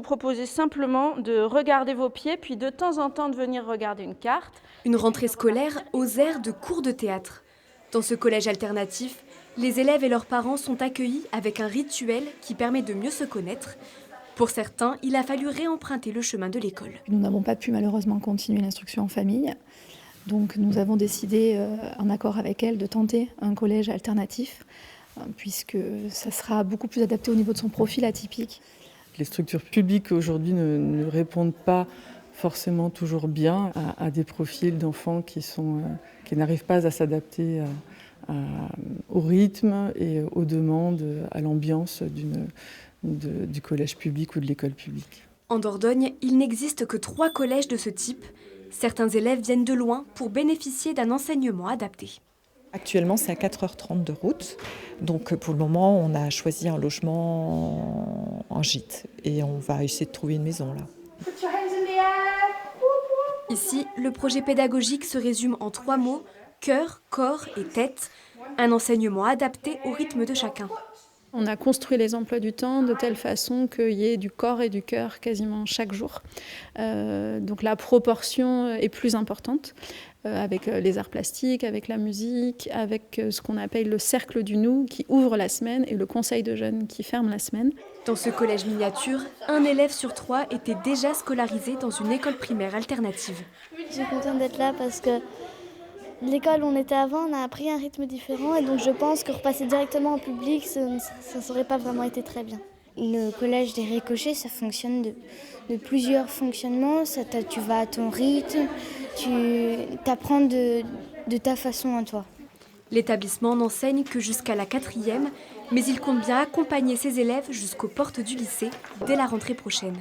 proposer simplement de regarder vos pieds, puis de temps en temps de venir regarder une carte. Une rentrée scolaire aux airs de cours de théâtre. Dans ce collège alternatif, les élèves et leurs parents sont accueillis avec un rituel qui permet de mieux se connaître. Pour certains, il a fallu réemprunter le chemin de l'école. Nous n'avons pas pu malheureusement continuer l'instruction en famille. Donc nous avons décidé, en accord avec elle, de tenter un collège alternatif, puisque ça sera beaucoup plus adapté au niveau de son profil atypique. Les structures publiques aujourd'hui ne répondent pas forcément toujours bien à des profils d'enfants qui n'arrivent pas à s'adapter au rythme et aux demandes, à l'ambiance du collège public ou de l'école publique. En Dordogne, il n'existe que 3 collèges de ce type. Certains élèves viennent de loin pour bénéficier d'un enseignement adapté. Actuellement, c'est à 4h30 de route. Donc pour le moment, on a choisi un logement en gîte et on va essayer de trouver une maison là. Ici, le projet pédagogique se résume en 3 mots, cœur, corps et tête. Un enseignement adapté au rythme de chacun. On a construit les emplois du temps de telle façon qu'il y ait du corps et du cœur quasiment chaque jour. Donc la proportion est plus importante avec les arts plastiques, avec la musique, avec ce qu'on appelle le cercle du nous qui ouvre la semaine et le conseil de jeunes qui ferme la semaine. Dans ce collège miniature, un élève sur 3 était déjà scolarisé dans une école primaire alternative. Je suis contente d'être là parce que l'école où on était avant, on a appris un rythme différent et donc je pense que repasser directement en public, ça n'aurait pas vraiment été très bien. Le collège des ricochets, ça fonctionne de plusieurs fonctionnements. Tu vas à ton rythme, tu apprends de ta façon à toi. L'établissement n'enseigne que jusqu'à la 4e, mais il compte bien accompagner ses élèves jusqu'aux portes du lycée dès la rentrée prochaine.